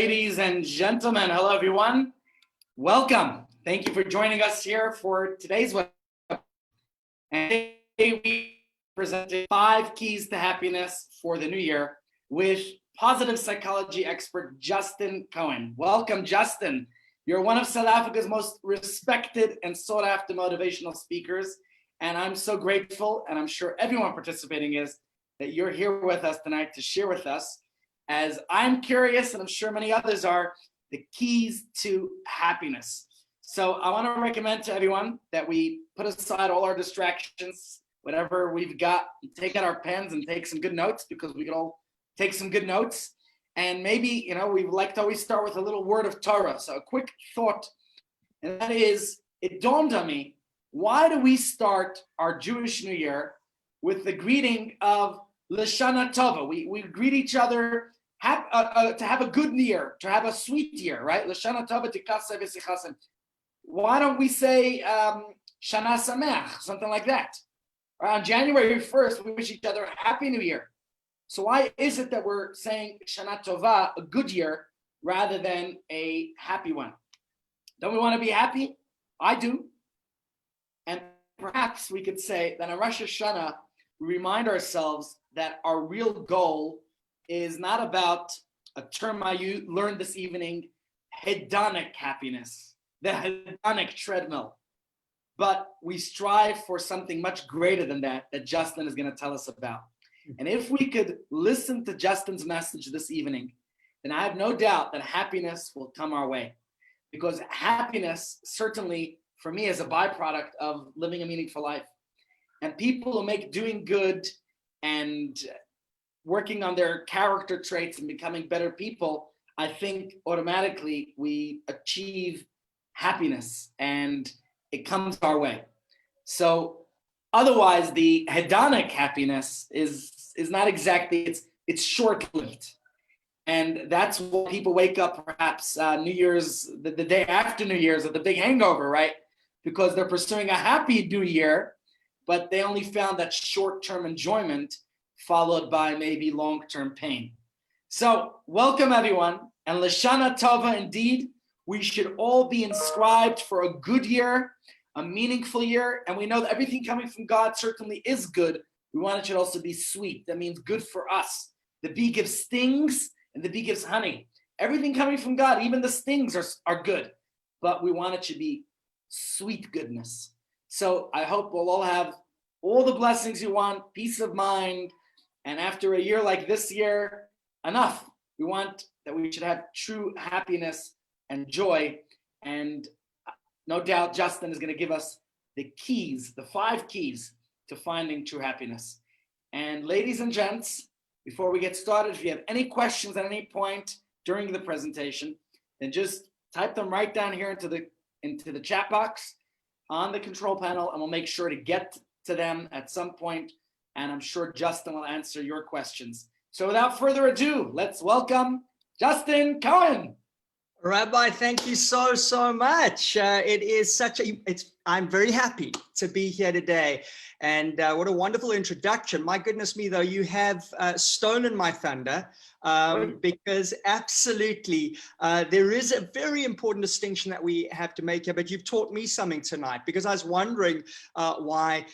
Ladies and gentlemen, hello everyone. Welcome. Thank you for joining us here for today's webinar. And today we presented 5 keys to happiness for the new year with positive psychology expert Justin Cohen. Welcome, Justin. You're one of South Africa's most respected and sought after motivational speakers. And I'm so grateful, and I'm sure everyone participating is, that you're here with us tonight to share with us, as I'm curious, and I'm sure many others are, the keys to happiness. So I want to recommend to everyone that we put aside all our distractions, whatever we've got, take out our pens and take some good notes, because we can all take some good notes. And maybe, we like to always start with a little word of Torah. So a quick thought, and that is, it dawned on me, why do we start our Jewish New Year with the greeting of L'Shana Tova? We greet each other to have a good year, to have a sweet year, right? L'Shana Tova tikaseh v'sichasem. Why don't we say Shana Sameach, something like that? On January 1st, we wish each other a happy new year. So why is it that we're saying Shana Tova, a good year, rather than a happy one? Don't we want to be happy? I do. And perhaps we could say that on Rosh Hashanah, we remind ourselves that our real goal is not about a term I learned this evening, hedonic happiness, the hedonic treadmill. But we strive for something much greater than that Justin is going to tell us about. And if we could listen to Justin's message this evening, then I have no doubt that happiness will come our way. Because happiness, certainly for me, is a byproduct of living a meaningful life. And people who make doing good and working on their character traits and becoming better people, I think automatically we achieve happiness and it comes our way. So otherwise, the hedonic happiness is not exactly, it's short-lived. And that's why people wake up perhaps New Year's, the day after New Year's, with a big hangover, right? Because they're pursuing a happy new year, but they only found that short-term enjoyment followed by maybe long-term pain. So welcome everyone, and L'Shana Tova, indeed, we should all be inscribed for a good year, a meaningful year, and we know that everything coming from God certainly is good. We want it should also be sweet. That means good for us. The bee gives stings and the bee gives honey. Everything coming from God, even the stings are good, but we want it to be sweet goodness. So I hope we'll all have all the blessings you want, peace of mind, and after a year like this year, enough. We want that we should have true happiness and joy, and no doubt Justin is going to give us the keys, the 5 keys to finding true happiness. And ladies and gents, before we get started, if you have any questions at any point during the presentation, then just type them right down here into the chat box on the control panel, and we'll make sure to get to them at some point, and I'm sure Justin will answer your questions. So without further ado, let's welcome Justin Cohen. Rabbi, thank you so much. It is I'm very happy to be here today. And what a wonderful introduction. My goodness me, though, you have stolen my thunder, because absolutely there is a very important distinction that we have to make here. But you've taught me something tonight, because I was wondering why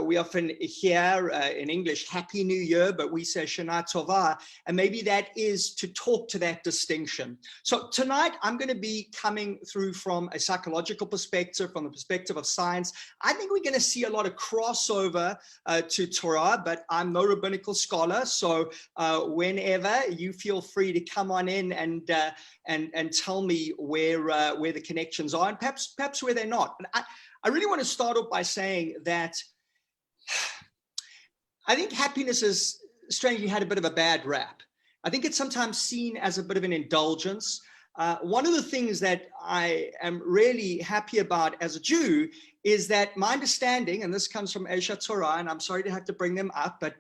we often hear in English, Happy New Year, but we say Shana Tova. And maybe that is to talk to that distinction. So tonight I'm going to be coming through from a psychological perspective, from the perspective of science. I think we're going to see a lot of crossover to Torah, but I'm no rabbinical scholar. So whenever you feel free to come on in and tell me where the connections are, and perhaps where they're not. But I really want to start off by saying that I think happiness is strangely had a bit of a bad rap. I think it's sometimes seen as a bit of an indulgence. One of the things that I am really happy about as a Jew is that my understanding, and this comes from Esha Torah, and I'm sorry to have to bring them up, but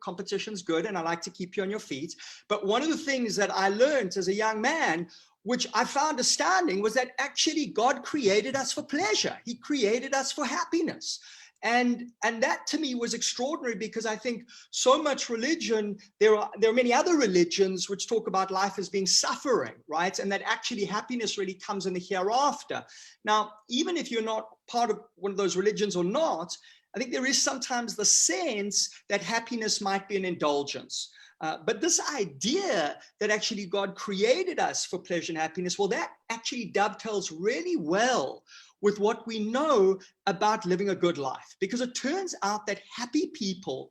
competition's good and I like to keep you on your feet. But one of the things that I learned as a young man, which I found astounding, was that actually God created us for pleasure. He created us for happiness. And that to me was extraordinary, because I think so much religion, there are many other religions which talk about life as being suffering, right? And that actually happiness really comes in the hereafter. Now, even if you're not part of one of those religions or not, I think there is sometimes the sense that happiness might be an indulgence. But this idea that actually God created us for pleasure and happiness, well, that actually dovetails really well with what we know about living a good life, because it turns out that happy people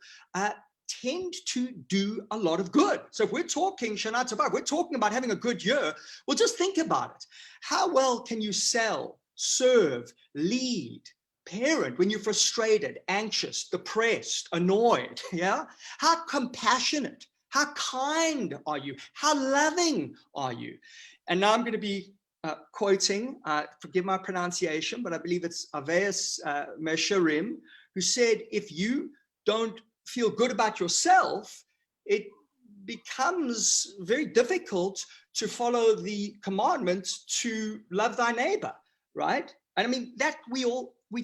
tend to do a lot of good. So if we're talking Shana Tova, we're talking about having a good year, well, just think about it. How well can you sell, serve, lead, parent when you're frustrated, anxious, depressed, annoyed? Yeah. How compassionate, how kind are you? How loving are you? And now I'm going to be quoting, forgive my pronunciation, but I believe it's Aveus Mesharim, who said, if you don't feel good about yourself, it becomes very difficult to follow the commandments to love thy neighbor, right? And I mean, that we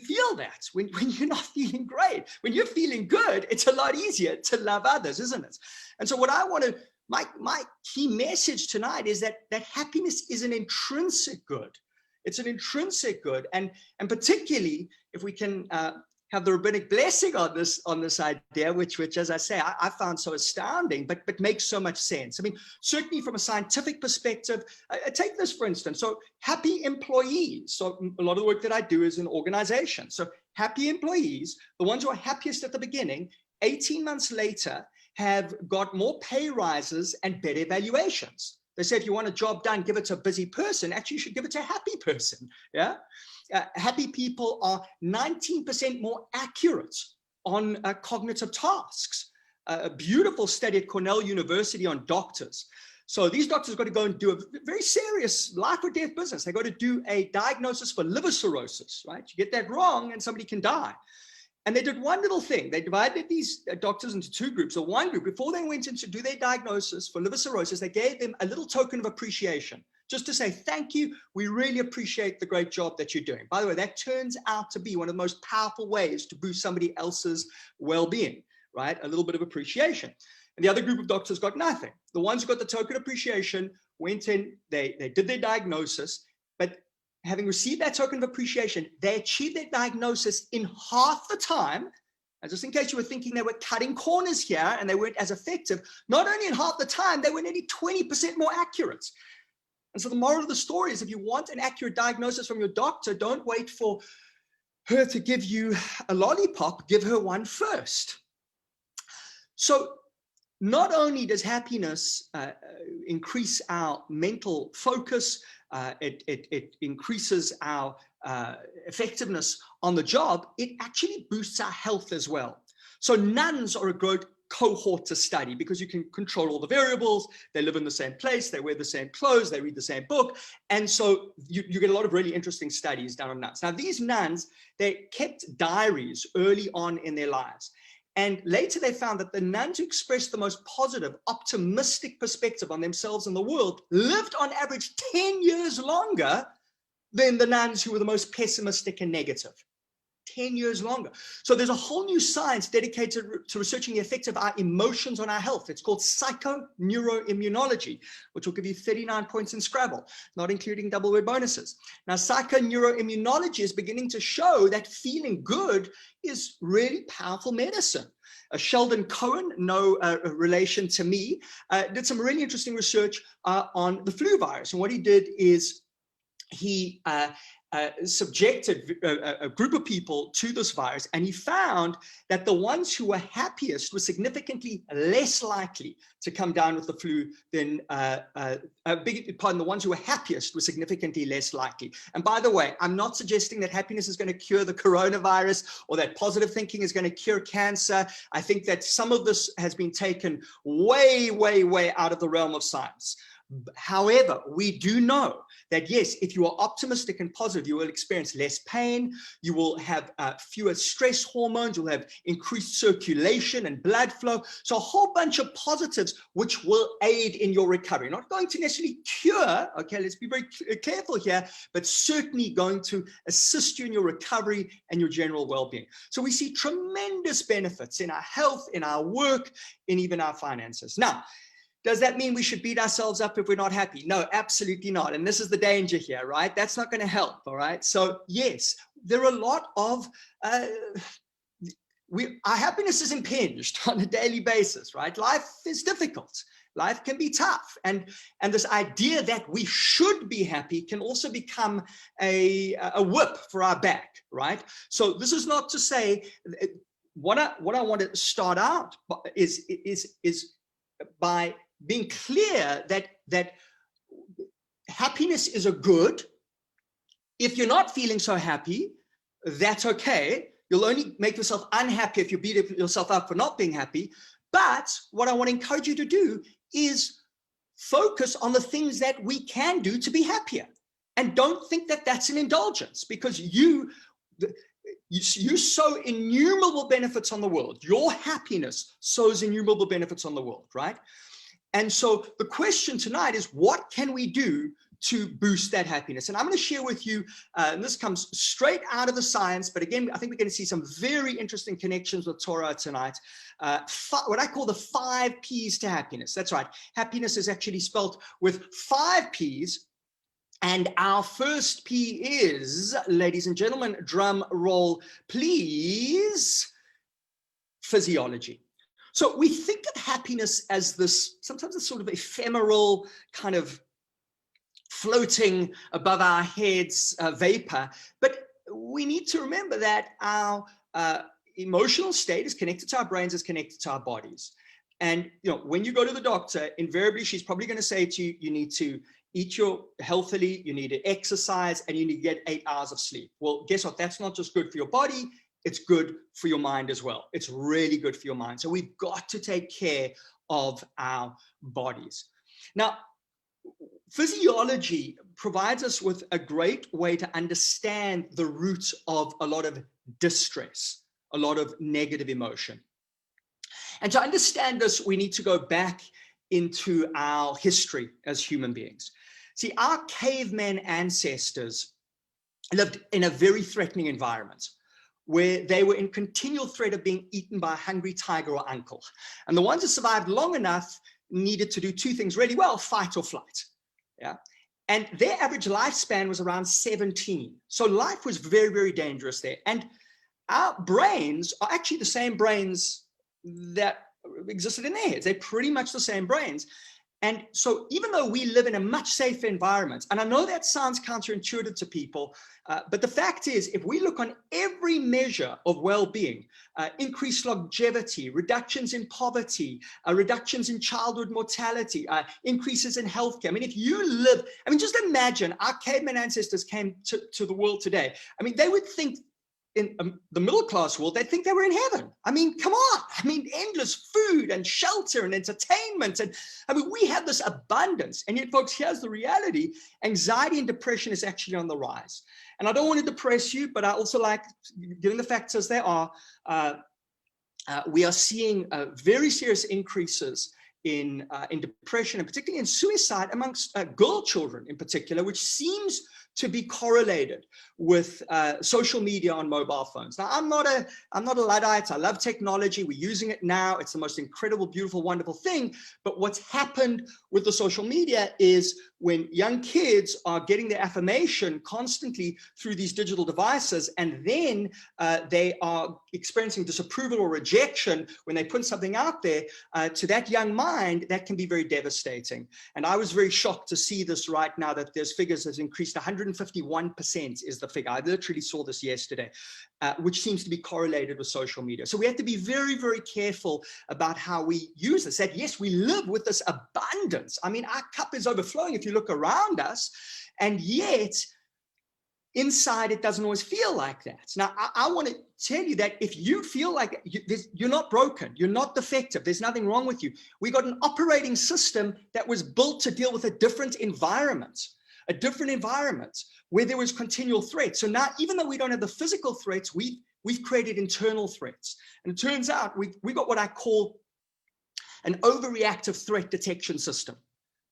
feel that when you're not feeling great. When you're feeling good, it's a lot easier to love others, isn't it? And so what I want to, my key message tonight is that happiness is an intrinsic good. It's an intrinsic good. And particularly if we can have the rabbinic blessing on this idea, which as I say, I found so astounding, but makes so much sense. I mean, certainly from a scientific perspective, take this for instance. So happy employees. So a lot of the work that I do is in organizations. So happy employees, the ones who are happiest at the beginning, 18 months later, have got more pay rises and better evaluations. They say if you want a job done, give it to a busy person. Actually, you should give it to a happy person. Yeah. Happy people are 19% more accurate on cognitive tasks. A beautiful study at Cornell University on doctors. So these doctors got to go and do a very serious life or death business. They got to do a diagnosis for liver cirrhosis, right? You get that wrong and somebody can die. And they did one little thing. They divided these doctors into two groups. So one group, before they went in to do their diagnosis for liver cirrhosis, they gave them a little token of appreciation, just to say, thank you. We really appreciate the great job that you're doing. By the way, that turns out to be one of the most powerful ways to boost somebody else's well-being, right? A little bit of appreciation. And the other group of doctors got nothing. The ones who got the token appreciation went in, they did their diagnosis, but having received that token of appreciation, they achieved their diagnosis in half the time. And just in case you were thinking they were cutting corners here and they weren't as effective, not only in half the time, they were nearly 20% more accurate. And so the moral of the story is, if you want an accurate diagnosis from your doctor, don't wait for her to give you a lollipop, give her one first. So not only does happiness increase our mental focus, it increases our effectiveness on the job, it actually boosts our health as well. So nuns are a great cohort to study because you can control all the variables. They live in the same place, they wear the same clothes, they read the same book. And so you get a lot of really interesting studies done on nuns. Now, these nuns, they kept diaries early on in their lives. And later they found that the nuns who expressed the most positive, optimistic perspective on themselves and the world lived on average 10 years longer than the nuns who were the most pessimistic and negative. 10 years longer. So there's a whole new science dedicated to researching the effects of our emotions on our health. It's called psychoneuroimmunology, which will give you 39 points in Scrabble, not including double word bonuses. Now, psychoneuroimmunology is beginning to show that feeling good is really powerful medicine. Sheldon Cohen, no relation to me, did some really interesting research on the flu virus. And what he did is he subjected a group of people to this virus, and he found that the ones who were happiest were significantly less likely to come down with the flu than, the ones who were happiest were significantly less likely. And by the way, I'm not suggesting that happiness is going to cure the coronavirus or that positive thinking is going to cure cancer. I think that some of this has been taken way, way, way out of the realm of science. However, we do know that, yes, if you are optimistic and positive, you will experience less pain, you will have fewer stress hormones, you'll have increased circulation and blood flow. So a whole bunch of positives which will aid in your recovery. Not going to necessarily cure, okay, let's be very careful here, but certainly going to assist you in your recovery and your general well-being. So we see tremendous benefits in our health, in our work, in even our finances. Now, does that mean we should beat ourselves up if we're not happy? No, absolutely not. And this is the danger here, right? That's not going to help, all right? So yes, there are a lot of, our happiness is impinged on a daily basis, right? Life is difficult. Life can be tough. And this idea that we should be happy can also become a whip for our back, right? So this is not to say, what I want to start out is by being clear that happiness is a good. If you're not feeling so happy, that's okay. You'll only make yourself unhappy if you beat yourself up for not being happy. But what I want to encourage you to do is focus on the things that we can do to be happier. And don't think that that's an indulgence, because you sow innumerable benefits on the world. Your happiness sows innumerable benefits on the world, right? And so the question tonight is, what can we do to boost that happiness? And I'm going to share with you, and this comes straight out of the science, but again, I think we're going to see some very interesting connections with Torah tonight. What I call the 5 P's to happiness. That's right. Happiness is actually spelled with 5 P's. And our first P is, ladies and gentlemen, drum roll, please, physiology. So we think of happiness as this, sometimes it's sort of ephemeral kind of floating above our heads vapor, but we need to remember that our emotional state is connected to our brains, is connected to our bodies. And when you go to the doctor, invariably she's probably going to say to you, you need to eat healthily, you need to exercise, and you need to get 8 hours of sleep. Well, guess what? That's not just good for your body, it's good for your mind as well. It's really good for your mind. So we've got to take care of our bodies. Now, physiology provides us with a great way to understand the roots of a lot of distress, a lot of negative emotion. And to understand this, we need to go back into our history as human beings. See, our caveman ancestors lived in a very threatening environment, where they were in continual threat of being eaten by a hungry tiger or uncle. And the ones that survived long enough needed to do 2 things really well: fight or flight. Yeah. And their average lifespan was around 17. So life was very, very dangerous there. And our brains are actually the same brains that existed in their heads. They're pretty much the same brains. And so even though we live in a much safer environment, and I know that sounds counterintuitive to people, but the fact is, if we look on every measure of well-being, increased longevity, reductions in poverty, reductions in childhood mortality, increases in healthcare. I mean, if you live, just imagine our caveman ancestors came to the world today. I mean, they would think, in the middle class world, they'd think they were in heaven. I mean, come on. I mean, endless food and shelter and entertainment. And we have this abundance. And yet, folks, here's the reality. Anxiety and depression is actually on the rise. And I don't want to depress you, but I also like, given the facts as they are, we are seeing very serious increases in depression, and particularly in suicide amongst girl children in particular, which seems to be correlated with social media on mobile phones. Now, I'm not a Luddite. I love technology. We're using it now. It's the most incredible, beautiful, wonderful thing. But what's happened with the social media is when young kids are getting their affirmation constantly through these digital devices, and then they are experiencing disapproval or rejection when they put something out there, to that young mind, that can be very devastating. And I was very shocked to see this right now, that there's figures has increased 151% is the figure. I literally saw this yesterday, which seems to be correlated with social media. So we have to be very, very careful about how we use this. That yes, we live with this abundance. I mean, our cup is overflowing if you look around us, and yet inside, it doesn't always feel like that. Now, I want to tell you that if you feel like you're not broken, you're not defective, there's nothing wrong with you. We got an operating system that was built to deal with a different environment where there was continual threat. So now, even though we don't have the physical threats, we've created internal threats. And it turns out we got what I call an overreactive threat detection system.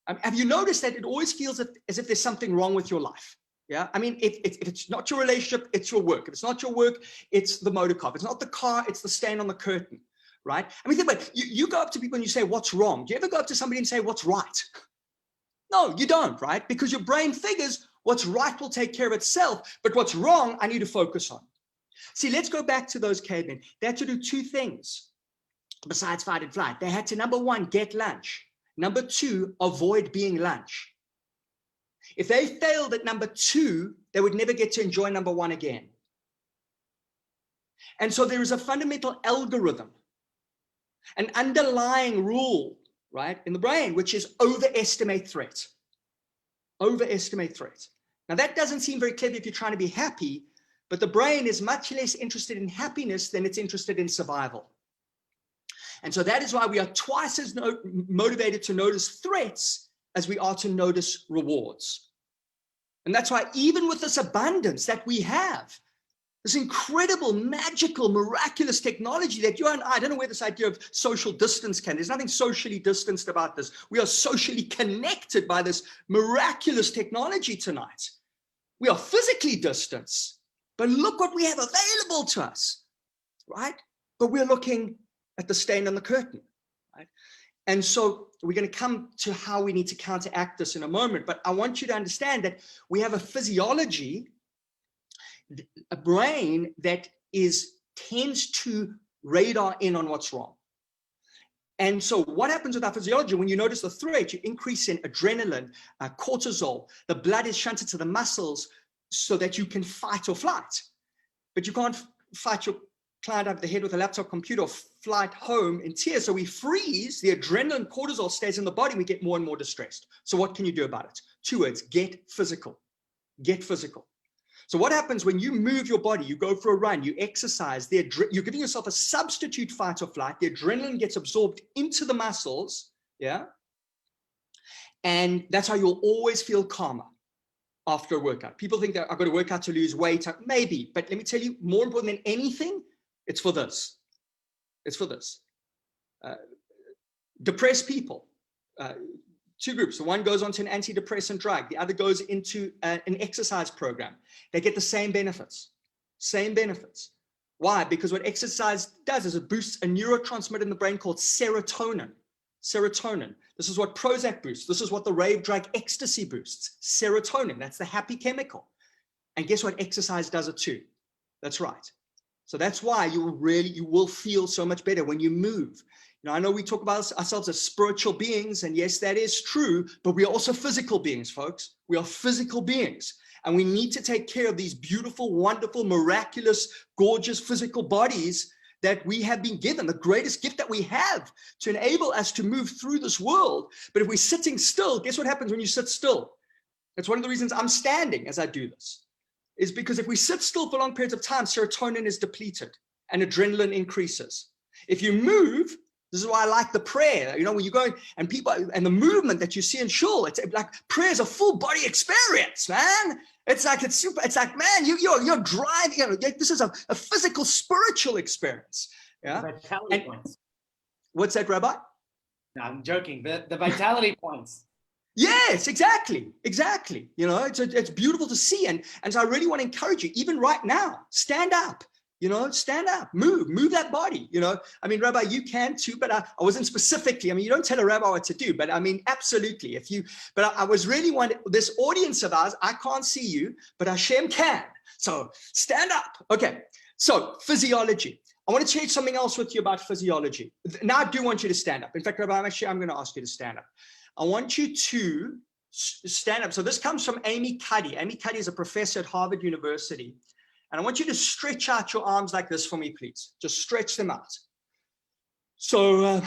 Have you noticed that it always feels as if there's something wrong with your life? Yeah, I mean, if it's not your relationship, it's your work. If it's not your work, it's the motor car. If it's not the car, it's the stain on the curtain, right? I mean, think about it. You go up to people and you say, what's wrong? Do you ever go up to somebody and say, what's right? No, you don't, right? Because your brain figures what's right will take care of itself, but what's wrong, I need to focus on. See, let's go back to those cavemen. They had to do two things besides fight and flight. They had to, number one, get lunch. Number two, avoid being lunch. If they failed at number two, they would never get to enjoy number one again. And so there is a fundamental algorithm, an underlying rule, right, in the brain, which is overestimate threat. Overestimate threat. Now, that doesn't seem very clever if you're trying to be happy, but the brain is much less interested in happiness than it's interested in survival. And so that is why we are twice as motivated to notice threats as we are to notice rewards. And that's why even with this abundance that we have, this incredible, magical, miraculous technology that you and I don't know where this idea of social distance there's nothing socially distanced about this. We are socially connected by this miraculous technology tonight. We are physically distanced, but look what we have available to us, right? But we're looking at the stain on the curtain, right? And so we're going to come to how we need to counteract this in a moment. But I want you to understand that we have a physiology, a brain that tends to radar in on what's wrong. And so what happens with our physiology, when you notice the threat, you increase in adrenaline, cortisol, the blood is shunted to the muscles so that you can fight or flight. But you can't fight your client over the head with a laptop computer or flight home in tears. So we freeze, the adrenaline, cortisol stays in the body, we get more and more distressed. So what can you do about it? 2 words, get physical. Get physical. So what happens when you move your body, you go for a run, you exercise, you're giving yourself a substitute fight or flight, the adrenaline gets absorbed into the muscles, yeah? And that's how you'll always feel calmer after a workout. People think that I've got to work out to lose weight, maybe, but let me tell you, more important than anything, it's for this. It's for this. Depressed people, 2 groups. The one goes onto an antidepressant drug. The other goes into an exercise program. They get the same benefits. Same benefits. Why? Because what exercise does is it boosts a neurotransmitter in the brain called serotonin. Serotonin. This is what Prozac boosts. This is what the rave drug ecstasy boosts. Serotonin. That's the happy chemical. And guess what? Exercise does it too. That's right. So that's why you will feel so much better when you move. I know we talk about ourselves as spiritual beings, and yes, that is true, but we are also physical beings, folks. We are physical beings, and we need to take care of these beautiful, wonderful, miraculous, gorgeous physical bodies that we have been given, the greatest gift that we have to enable us to move through this world. But if we're sitting still, guess what happens when you sit still? That's one of the reasons I'm standing as I do this, is because if we sit still for long periods of time, serotonin is depleted and adrenaline increases. If you move, this is why I like the prayer, when you go and people and the movement that you see in shul, it's like prayer is a full body experience, man. It's like man, you're driving, this is a physical, spiritual experience. Yeah. Vitality points. What's that, Rabbi? No, I'm joking. The vitality points. Yes, exactly. It's beautiful to see. And so I really want to encourage you, even right now, stand up. Stand up, move that body. I mean, Rabbi, you can too, but I wasn't specifically, you don't tell a rabbi what to do, but absolutely. But I was really wanting this audience of ours, I can't see you, but Hashem can. So stand up. Okay. So physiology. I want to change something else with you about physiology. Now I do want you to stand up. In fact, Rabbi, I'm going to ask you to stand up. I want you to stand up. So this comes from Amy Cuddy. Amy Cuddy is a professor at Harvard University. And I want you to stretch out your arms like this for me, please. Just stretch them out. So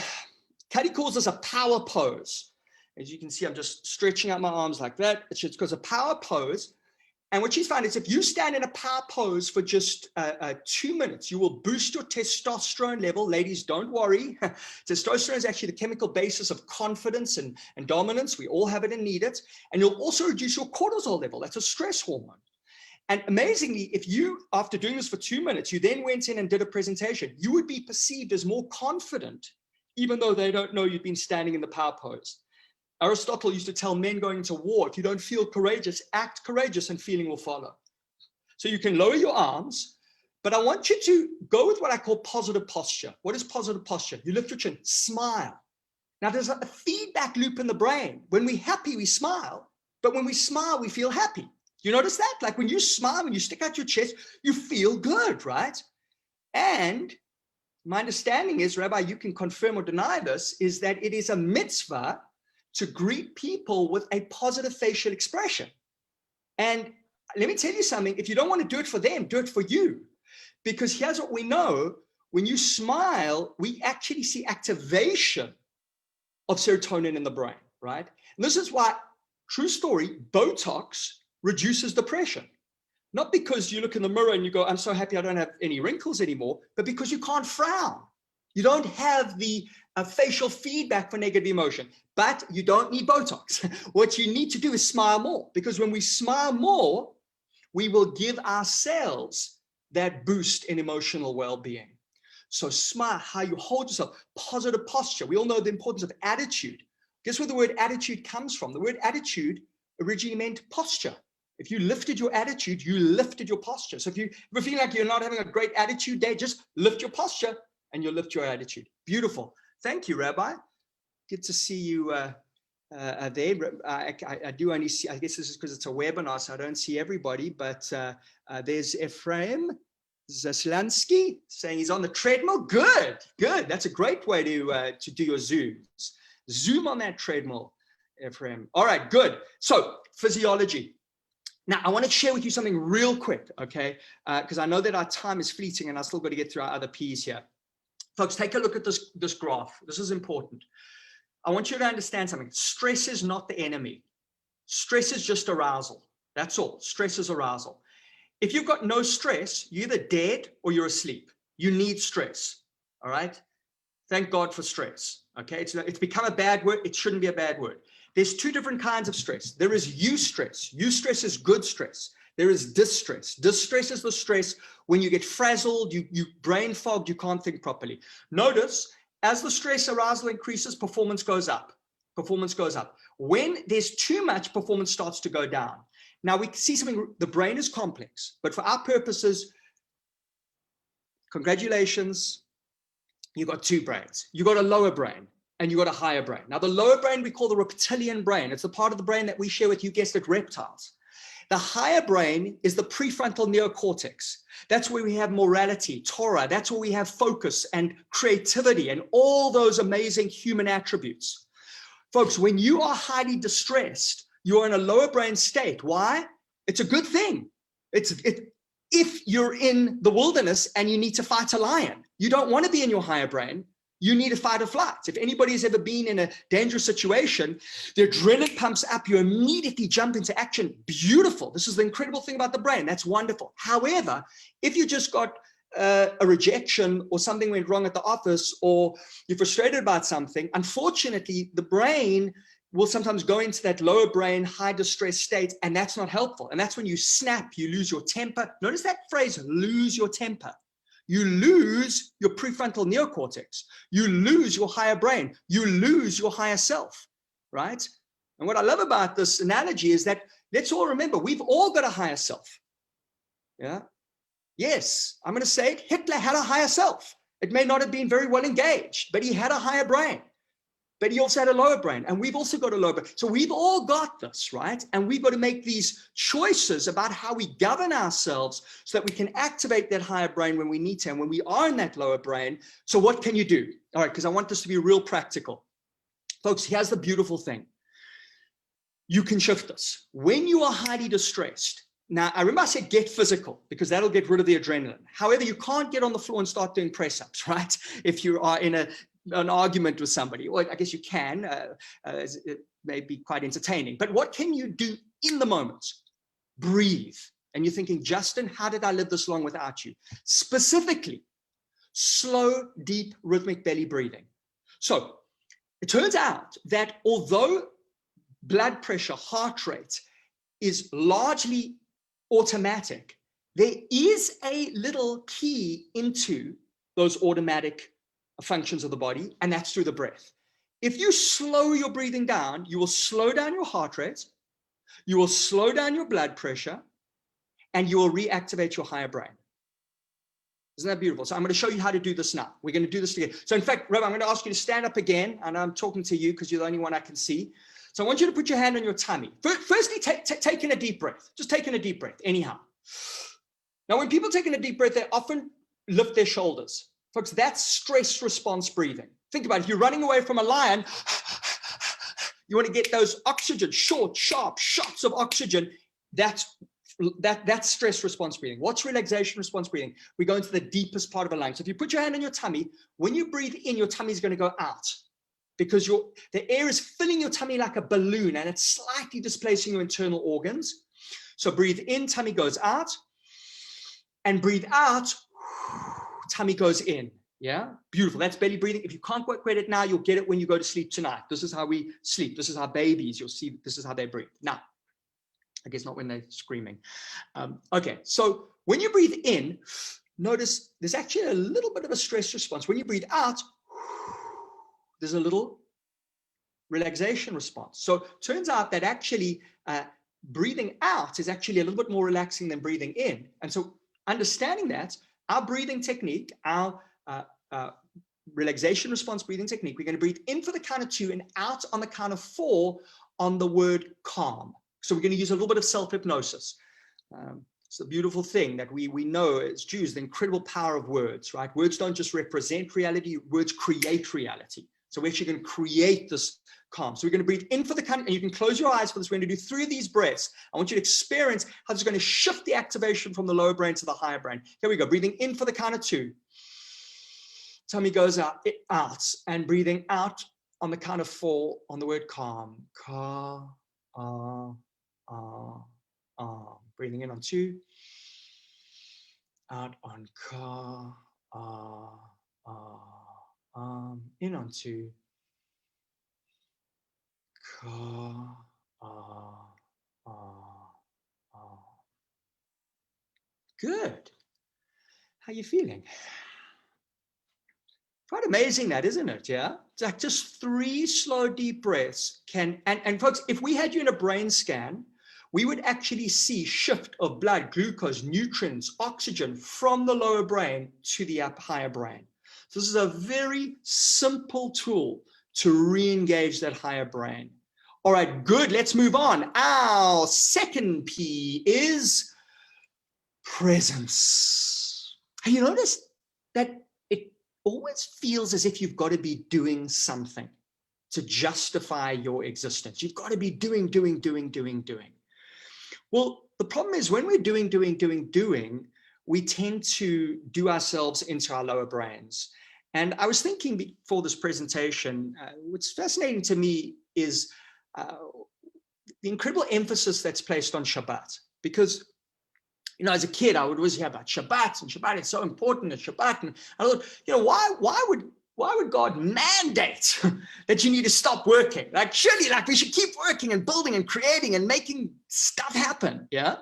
Cuddy calls this a power pose. As you can see, I'm just stretching out my arms like that. It's because a power pose. And what she's found is if you stand in a power pose for just 2 minutes, you will boost your testosterone level. Ladies, don't worry. Testosterone is actually the chemical basis of confidence and dominance. We all have it and need it. And you'll also reduce your cortisol level. That's a stress hormone. And amazingly, if you, after doing this for 2 minutes, you then went in and did a presentation, you would be perceived as more confident, even though they don't know you've been standing in the power pose. Aristotle used to tell men going into war, if you don't feel courageous, act courageous and feeling will follow. So you can lower your arms, but I want you to go with what I call positive posture. What is positive posture? You lift your chin, smile. Now there's a feedback loop in the brain. When we're happy, we smile, but when we smile, we feel happy. You notice that? Like when you smile, when you stick out your chest, you feel good, right? And my understanding is, Rabbi, you can confirm or deny this, is that it is a mitzvah to greet people with a positive facial expression. And let me tell you something, if you don't want to do it for them, do it for you. Because here's what we know, when you smile, we actually see activation of serotonin in the brain, right? And this is why, true story, Botox reduces depression. Not because you look in the mirror and you go, I'm so happy I don't have any wrinkles anymore, but because you can't frown. You don't have the facial feedback for negative emotion, but you don't need Botox. What you need to do is smile more, because when we smile more, we will give ourselves that boost in emotional well-being. So smile, how you hold yourself, positive posture. We all know the importance of attitude. Guess where the word attitude comes from? The word attitude originally meant posture. If you lifted your attitude, you lifted your posture. So if you ever feel like you're not having a great attitude day, just lift your posture and you'll lift your attitude. Beautiful. Thank you, Rabbi. Good to see you there. I do only see, I guess this is because it's a webinar, so I don't see everybody, but there's Ephraim Zaslansky saying he's on the treadmill. Good, good. That's a great way to do your Zooms. Zoom on that treadmill, Ephraim. All right, good. So physiology. Now, I want to share with you something real quick, okay? Because I know that our time is fleeting and I still got to get through our other P's here. Folks, take a look at this graph. This is important. I want you to understand something. Stress is not the enemy. Stress is just arousal. That's all. Stress is arousal. If you've got no stress, you're either dead or you're asleep. You need stress, all right? Thank God for stress, okay? It's become a bad word. It shouldn't be a bad word. There's two different kinds of stress. There is eustress. Eustress is good stress. There is distress. Distress is the stress when you get frazzled, you brain fogged, you can't think properly. Notice, as the stress arousal increases, performance goes up. Performance goes up. When there's too much, performance starts to go down. Now, we see something, the brain is complex, but for our purposes, congratulations, you got two brains. You got a lower brain and you got a higher brain. Now, the lower brain we call the reptilian brain. It's the part of the brain that we share with, you guessed it, reptiles. The higher brain is the prefrontal neocortex. That's where we have morality, Torah. That's where we have focus and creativity and all those amazing human attributes. Folks, when you are highly distressed, you're in a lower brain state. Why? It's a good thing. If you're in the wilderness and you need to fight a lion, you don't want to be in your higher brain. You need to fight or flight. If anybody has ever been in a dangerous situation, the adrenaline pumps up, you immediately jump into action. Beautiful. This is the incredible thing about the brain. That's wonderful. However, if you just got a rejection or something went wrong at the office or you're frustrated about something, unfortunately, the brain will sometimes go into that lower brain, high distress state, and that's not helpful. And that's when you snap, you lose your temper. Notice that phrase, lose your temper. You lose your prefrontal neocortex. You lose your higher brain. You lose your higher self, right? And what I love about this analogy is that let's all remember, we've all got a higher self. Yeah. Yes, I'm going to say it. Hitler had a higher self. It may not have been very well engaged, but he had a higher brain. But he also had a lower brain, and we've also got a lower brain. So we've all got this, right? And we've got to make these choices about how we govern ourselves so that we can activate that higher brain when we need to, and when we are in that lower brain. So what can you do? All right, because I want this to be real practical. Folks, here's the beautiful thing. You can shift this. When you are highly distressed, now I remember I said get physical, because that'll get rid of the adrenaline. However, you can't get on the floor and start doing press-ups, right? If you are in an argument with somebody, or I guess you can, it may be quite entertaining, but what can you do in the moment? breathe. And you're thinking, Justin, how did I live this long without you? Specifically, slow, deep, rhythmic belly breathing. So it turns out that although blood pressure, heart rate is largely automatic, there is a little key into those automatic functions of the body, and that's through the breath. If you slow your breathing down, you will slow down your heart rate, you will slow down your blood pressure, and you will reactivate your higher brain. Isn't that beautiful? So I'm going to show you how to do this now. We're going to do this together. So in fact, Rabbi, I'm going to ask you to stand up again, and I'm talking to you because you're the only one I can see. So I want you to put your hand on your tummy. Firstly, taking a deep breath. Just taking a deep breath, anyhow. Now, when people take in a deep breath, they often lift their shoulders. Folks, that's stress response breathing. Think about it. If you're running away from a lion, you want to get those oxygen, short, sharp shots of oxygen. That's stress response breathing. What's relaxation response breathing? We go into the deepest part of a lung. So if you put your hand on your tummy, when you breathe in, your tummy is going to go out because the air is filling your tummy like a balloon and it's slightly displacing your internal organs. So breathe in, tummy goes out, and breathe out, tummy goes in. Yeah, beautiful. That's belly breathing. If you can't quite get it now, you'll get it when you go to sleep tonight. This is how we sleep. This is how babies, you'll see, this is how they breathe. Now, I guess not when they're screaming. Okay, so when you breathe in, notice there's actually a little bit of a stress response. When you breathe out, there's a little relaxation response. So turns out that actually breathing out is actually a little bit more relaxing than breathing in. And so understanding that, our breathing technique, our relaxation response breathing technique, we're going to breathe in for the count of 2 and out on the count of 4 on the word calm. So we're going to use a little bit of self-hypnosis. It's a beautiful thing that we know as Jews, the incredible power of words, right? Words don't just represent reality, words create reality. So we're actually going to create this calm. So we're going to breathe in for the count, and you can close your eyes for this. We're going to do 3 of these breaths. I want you to experience how it's going to shift the activation from the lower brain to the higher brain. Here we go. Breathing in for the count of 2. Tummy goes out, and breathing out on the count of 4 on the word calm. Ka, breathing in on 2, out on ka, in on 2, ka, Good. How are you feeling? Quite amazing that, isn't it? Yeah. It's like just 3 slow, deep breaths can, and folks, if we had you in a brain scan, we would actually see shift of blood, glucose, nutrients, oxygen from the lower brain to the higher brain. So this is a very simple tool to re-engage that higher brain. All right, good. Let's move on. Our second P is presence. Have you noticed that it always feels as if you've got to be doing something to justify your existence? You've got to be doing. Well, the problem is when we're doing, we tend to do ourselves into our lower brains. And I was thinking before this presentation, what's fascinating to me is the incredible emphasis that's placed on Shabbat. Because, you know, as a kid, I would always hear about Shabbat, and Shabbat is so important, and Shabbat. And I thought, you know, why would God mandate that you need to stop working? Like, surely, like, we should keep working and building and creating and making stuff happen, yeah?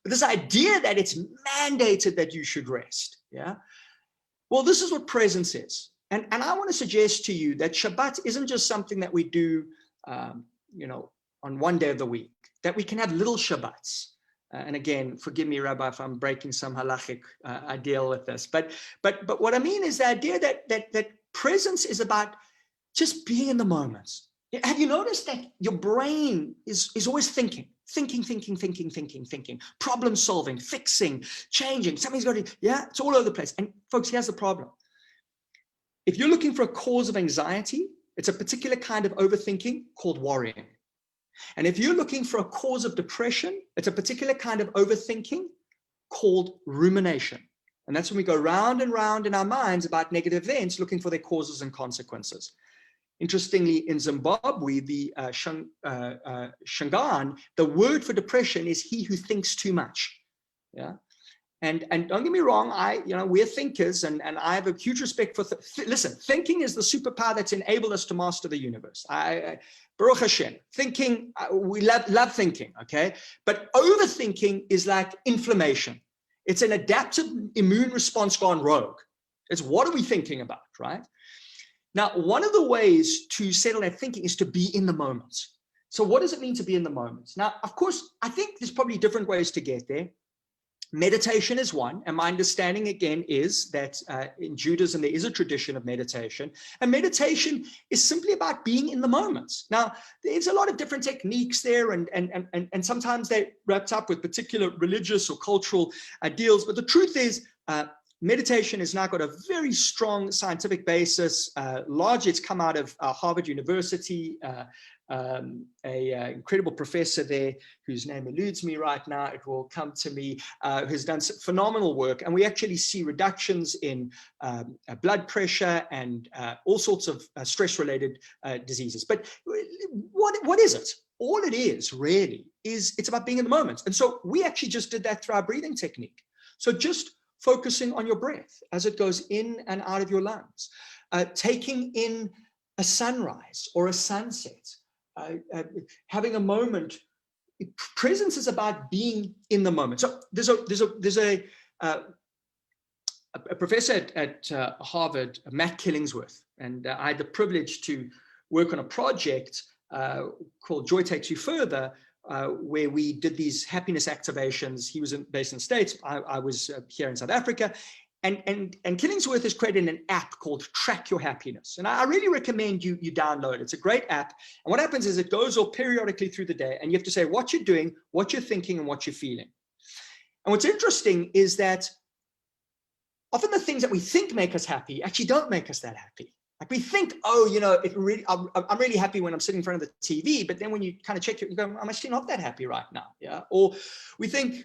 But this idea that it's mandated that you should rest, yeah? Well, this is what presence is. And I want to suggest to you that Shabbat isn't just something that we do, you know, on one day of the week, that we can have little Shabbats. And again, forgive me, Rabbi, if I'm breaking some halachic ideal with this. But what I mean is the idea that presence is about just being in the moment. Have you noticed that your brain is always thinking, problem solving, fixing, changing, something's got to, yeah, it's all over the place. And folks, here's the problem. If you're looking for a cause of anxiety, it's a particular kind of overthinking called worrying. And if you're looking for a cause of depression, it's a particular kind of overthinking called rumination. And that's when we go round and round in our minds about negative events, looking for their causes and consequences. Interestingly, in Zimbabwe, the Shangaan, the word for depression is he who thinks too much. Yeah. And don't get me wrong, we're thinkers, and I have a huge respect for, listen, thinking is the superpower that's enabled us to master the universe. Baruch Hashem, thinking, we love thinking, okay? But overthinking is like inflammation. It's an adaptive immune response gone rogue. It's what are we thinking about, right? Now, one of the ways to settle that thinking is to be in the moment. So what does it mean to be in the moment? Now, of course, I think there's probably different ways to get there. Meditation is one, and my understanding again is that in Judaism there is a tradition of meditation, and meditation is simply about being in the moment. Now, there's a lot of different techniques there, and sometimes they're wrapped up with particular religious or cultural ideals, but the truth is meditation has now got a very strong scientific basis. Largely, it's come out of Harvard University. An incredible professor there whose name eludes me right now, it will come to me, who's done phenomenal work, and we actually see reductions in blood pressure and all sorts of stress-related diseases. But what is it? All it is really is it's about being in the moment. And so we actually just did that through our breathing technique. So just focusing on your breath as it goes in and out of your lungs, taking in a sunrise or a sunset, having a moment. Presence is about being in the moment. So there's a professor at Harvard, Matt Killingsworth, and I had the privilege to work on a project called Joy Takes You Further, where we did these happiness activations. He was based in the States. I was here in South Africa. And Killingsworth has created an app called Track Your Happiness. And I really recommend you download it. It's a great app. And what happens is it goes all periodically through the day, and you have to say what you're doing, what you're thinking, and what you're feeling. And what's interesting is that often the things that we think make us happy actually don't make us that happy. Like we think, oh, I'm really happy when I'm sitting in front of the TV. But then when you kind of check it, you go, I'm actually not that happy right now. Yeah. Or we think,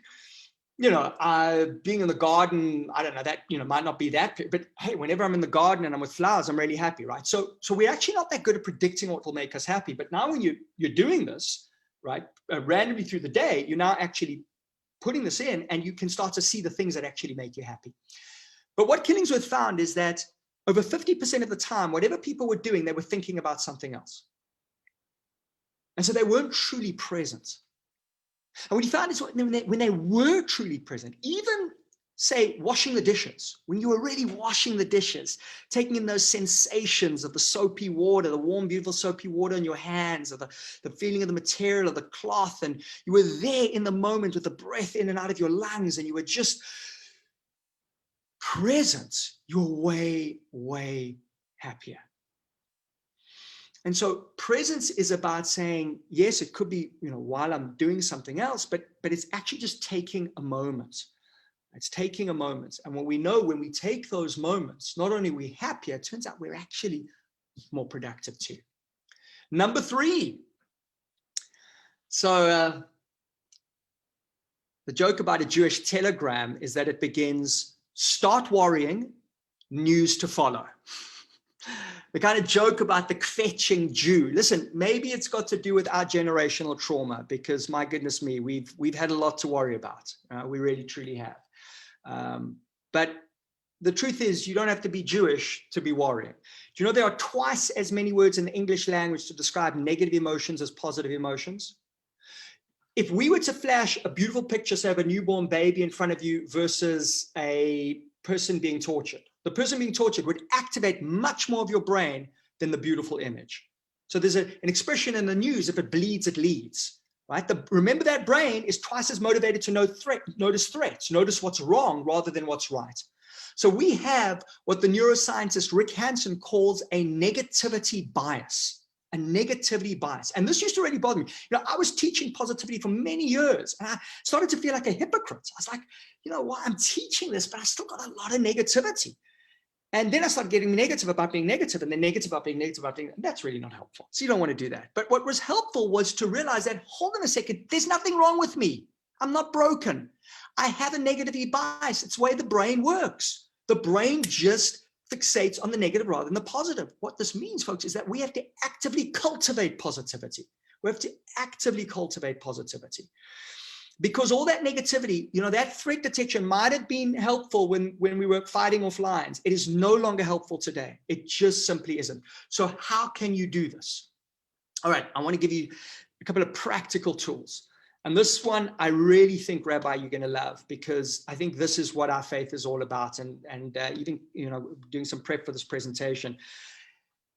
being in the garden, I don't know, that, might not be that, but hey, whenever I'm in the garden and I'm with flowers, I'm really happy, right? So we're actually not that good at predicting what will make us happy. But now when you're doing this, right, randomly through the day, you're now actually putting this in, and you can start to see the things that actually make you happy. But what Killingsworth found is that over 50% of the time, whatever people were doing, they were thinking about something else. And so they weren't truly present. And what he found is when they were truly present, even say washing the dishes, when you were really washing the dishes, taking in those sensations of the soapy water, the warm, beautiful soapy water in your hands, or the feeling of the material of the cloth, and you were there in the moment with the breath in and out of your lungs, and you were just present, you're way, way happier. And so presence is about saying, yes, it could be, while I'm doing something else, but it's actually just taking a moment. It's taking a moment. And what we know, when we take those moments, not only are we happier, it turns out we're actually more productive too. Number 3. So the joke about a Jewish telegram is that it begins, start worrying, news to follow. The kind of joke about the kvetching Jew. Listen, maybe it's got to do with our generational trauma, because my goodness me, we've had a lot to worry about. We really, truly have. But the truth is, you don't have to be Jewish to be worrying. Do you know there are twice as many words in the English language to describe negative emotions as positive emotions? If we were to flash a beautiful picture, say, of a newborn baby in front of you versus a person being tortured, the person being tortured would activate much more of your brain than the beautiful image. So there's an expression in the news, if it bleeds, it leads, right? Remember, that brain is twice as motivated to notice threats, notice what's wrong rather than what's right. So we have what the neuroscientist Rick Hansen calls a negativity bias. A negativity bias. And this used to really bother me. I was teaching positivity for many years, and I started to feel like a hypocrite. I was like, I'm teaching this, but I still got a lot of negativity. And then I started getting negative about being negative, and then negative about being negative about being, and that's really not helpful. So you don't want to do that. But what was helpful was to realize that, hold on a second, there's nothing wrong with me. I'm not broken. I have a negativity bias. It's the way the brain works. The brain just fixates on the negative rather than the positive. What this means, folks, is that we have to actively cultivate positivity. We have to actively cultivate positivity. Because all that negativity, that threat detection might have been helpful when we were fighting off lions. It is no longer helpful today. It just simply isn't. So how can you do this? All right, I want to give you a couple of practical tools. And this one, I really think, Rabbi, you're going to love, because I think this is what our faith is all about. And even, doing some prep for this presentation,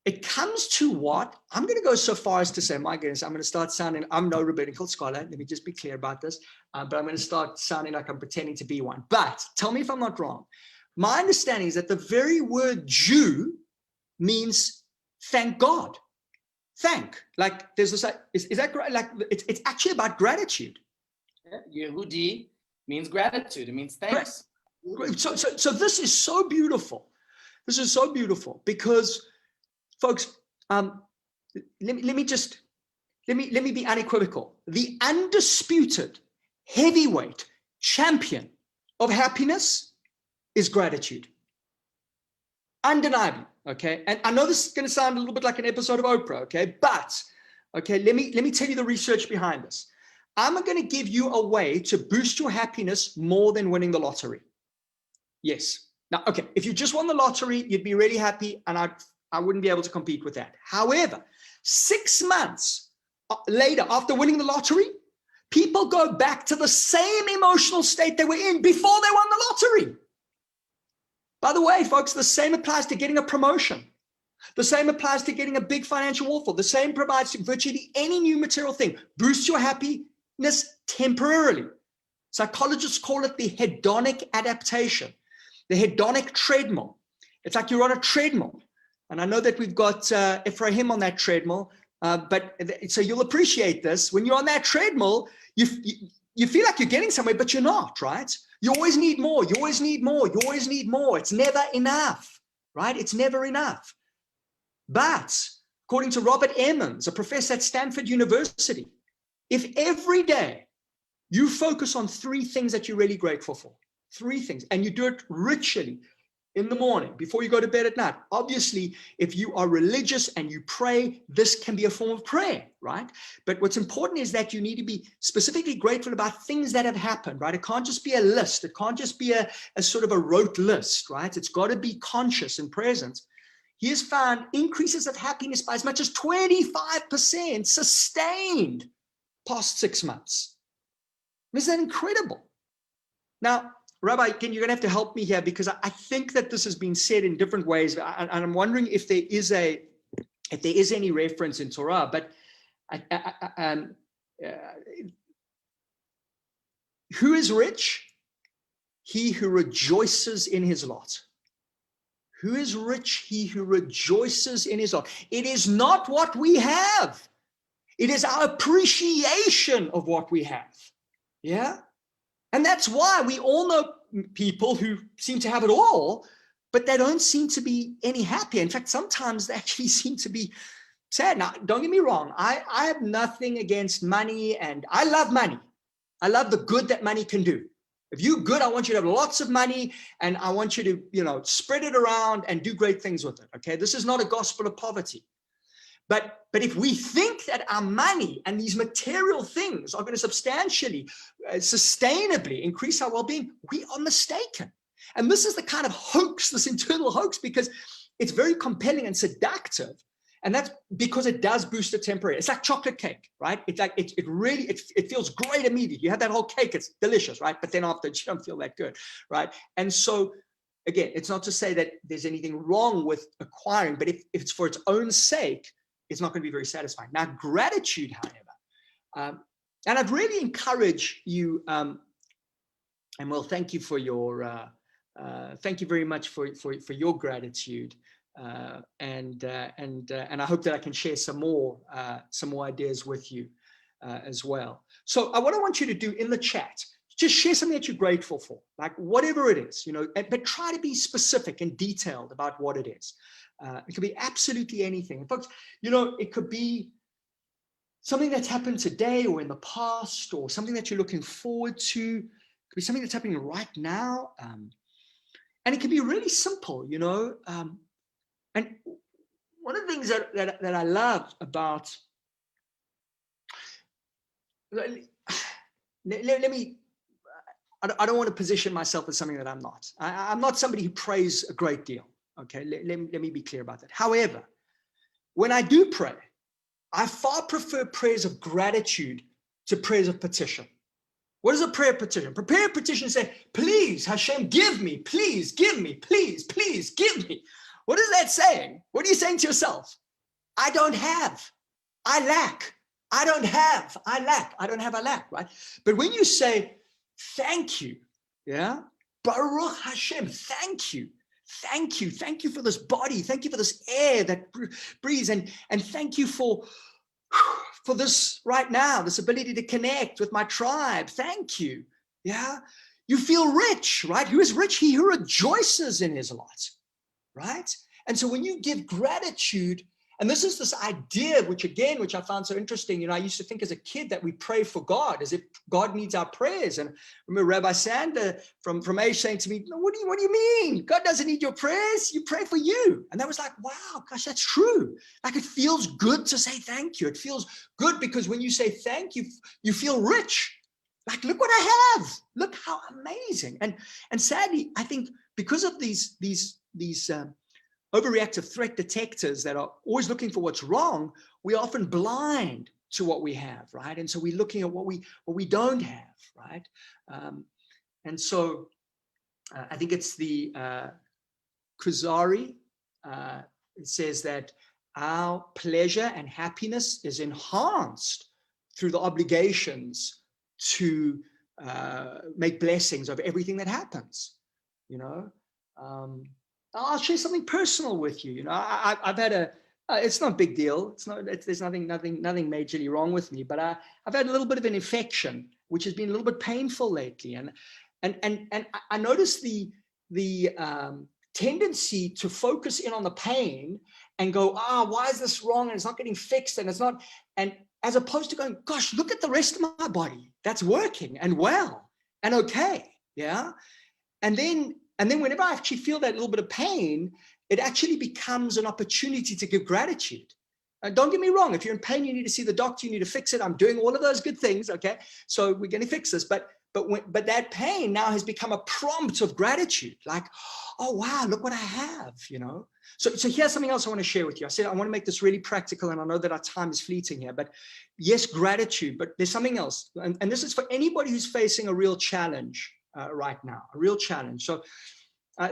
it comes to what I'm going to go so far as to say, my goodness, I'm going to start sounding, I'm no rabbinical scholar. Let me just be clear about this. But I'm going to start sounding like I'm pretending to be one. But tell me if I'm not wrong. My understanding is that the very word Jew means thank God. Thank, like there's this, is that right? Like it's actually about gratitude. Yehudi means gratitude. It means thanks. So this is so beautiful. This is so beautiful because, folks, let me be unequivocal. The undisputed heavyweight champion of happiness is gratitude. Undeniably, okay? And I know this is going to sound a little bit like an episode of Oprah, okay? But, okay, let me tell you the research behind this. I'm going to give you a way to boost your happiness more than winning the lottery. Yes. Now, okay, if you just won the lottery, you'd be really happy, and I wouldn't be able to compete with that. However, 6 months later, after winning the lottery, people go back to the same emotional state they were in before they won the lottery. By the way, folks, the same applies to getting a promotion. The same applies to getting a big financial windfall. The same applies to virtually any new material thing. Boost your happiness temporarily. Psychologists call it the hedonic adaptation, the hedonic treadmill. It's like you're on a treadmill. And I know that we've got Ephraim on that treadmill, but so you'll appreciate this. When you're on that treadmill, you feel like you're getting somewhere, but you're not, right? You always need more. You always need more. You always need more. It's never enough, right? It's never enough. But according to Robert Emmons, a professor at Stanford University, if every day you focus on 3 things that you're really grateful for, 3 things, and you do it ritually, in the morning, before you go to bed at night. Obviously, if you are religious and you pray, this can be a form of prayer, right? But what's important is that you need to be specifically grateful about things that have happened, right? It can't just be a list. It can't just be a sort of a rote list, right? It's got to be conscious and present. He has found increases of happiness by as much as 25% sustained past 6 months. Isn't that incredible? Now, Rabbi, you're going to have to help me here, because I think that this has been said in different ways, and I'm wondering if there is any reference in Torah. But who is rich? He who rejoices in his lot. Who is rich? He who rejoices in his lot. It is not what we have. It is our appreciation of what we have. Yeah. And that's why we all know people who seem to have it all, but they don't seem to be any happier. In fact, sometimes they actually seem to be sad. Now, don't get me wrong. I have nothing against money, and I love money. I love the good that money can do. If you're good, I want you to have lots of money, and I want you to, spread it around and do great things with it. Okay. This is not a gospel of poverty. But if we think that our money and these material things are going to substantially, sustainably increase our well-being, we are mistaken. And this is the kind of hoax, this internal hoax, because it's very compelling and seductive. And that's because it does boost it temporarily. It's like chocolate cake, right? It's like it really feels great immediately. You have that whole cake, it's delicious, right? But then after, you don't feel that good, right? And so, again, it's not to say that there's anything wrong with acquiring, but if it's for its own sake, it's not going to be very satisfying. Now, gratitude, however, and I'd really encourage you, and well, thank you for your, thank you very much for your gratitude, and I hope that I can share some more ideas with you as well. So, what I want you to do in the chat, just share something that you're grateful for, like whatever it is, but try to be specific and detailed about what it is. It could be absolutely anything. And folks, it could be something that's happened today or in the past, or something that you're looking forward to. It could be something that's happening right now. And it can be really simple, you know. And one of the things that I love about, let me, I don't want to position myself as something that I'm not. I'm not somebody who prays a great deal. Okay, let me be clear about that. However, when I do pray, I far prefer prayers of gratitude to prayers of petition. What is a prayer petition? Prayer petition say, please, Hashem, give me, please, give me, please, please, give me. What is that saying? What are you saying to yourself? I don't have, I lack. I don't have, I lack. I don't have, I lack, right? But when you say, thank you, yeah? Baruch Hashem, thank you. Thank you. Thank you for this body. Thank you for this air that breathes. And thank you for this right now, this ability to connect with my tribe. Thank you. Yeah. You feel rich, right? Who is rich? He who rejoices in his lot, right? And so when you give gratitude, and this is this idea, which I found so interesting. You know, I used to think as a kid that we pray for God as if God needs our prayers. And I remember Rabbi Sander from Asia saying to me, no, what do you mean? God doesn't need your prayers. You pray for you. And that was like, wow, gosh, that's true. Like, it feels good to say thank you. It feels good because when you say thank you, you feel rich. Like, look what I have. Look how amazing. And sadly, I think because of these overreactive threat detectors that are always looking for what's wrong, we're often blind to what we have, right? And so we're looking at what we don't have, right? And so I think it's the Kuzari. It says that our pleasure and happiness is enhanced through the obligations to make blessings of everything that happens, you know? I'll share something personal with you. You know, I've had it's not a big deal. There's nothing majorly wrong with me, but I've had a little bit of an infection, which has been a little bit painful lately. And I noticed the tendency to focus in on the pain and go, why is this wrong? And it's not getting fixed and it's not, and as opposed to going, gosh, look at the rest of my body that's working and well and okay. Yeah. And then whenever I actually feel that little bit of pain, it actually becomes an opportunity to give gratitude. And don't get me wrong, if you're in pain, you need to see the doctor, you need to fix it. I'm doing all of those good things, okay? So we're going to fix this. But that pain now has become a prompt of gratitude. Like, oh, wow, look what I have, you know? So here's something else I want to share with you. I said I want to make this really practical, and I know that our time is fleeting here. But yes, gratitude, but there's something else. And this is for anybody who's facing a real challenge right now, a real challenge. So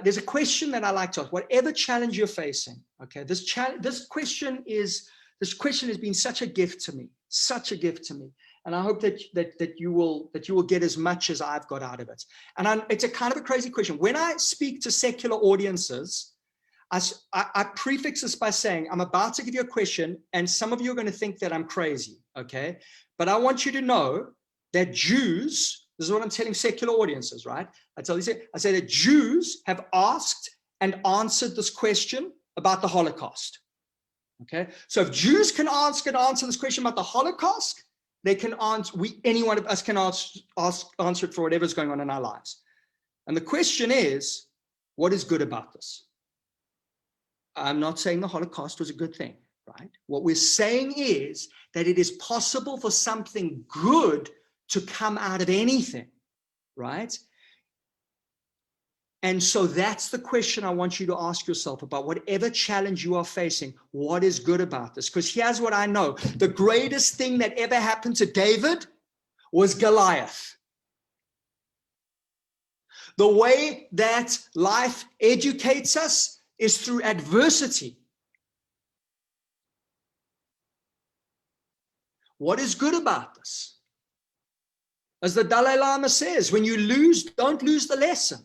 there's a question that I like to ask, whatever challenge you're facing, okay, this question has been such a gift to me. And I hope that you will get as much as I've got out of it. And it's a kind of a crazy question. When I speak to secular audiences, I prefix this by saying, I'm about to give you a question, and some of you are going to think that I'm crazy, okay? But I want you to know that Jews, this is what I'm telling secular audiences, right? I say that Jews have asked and answered this question about the Holocaust. Okay, so if Jews can ask and answer this question about the Holocaust, they can answer. Any one of us can answer it for whatever's going on in our lives. And the question is, what is good about this? I'm not saying the Holocaust was a good thing, right? What we're saying is that it is possible for something good to come out of anything, right? And so that's the question I want you to ask yourself about whatever challenge you are facing. What is good about this? Because here's what I know. The greatest thing that ever happened to David was Goliath. The way that life educates us is through adversity. What is good about this? As the Dalai Lama says, when you lose, don't lose the lesson.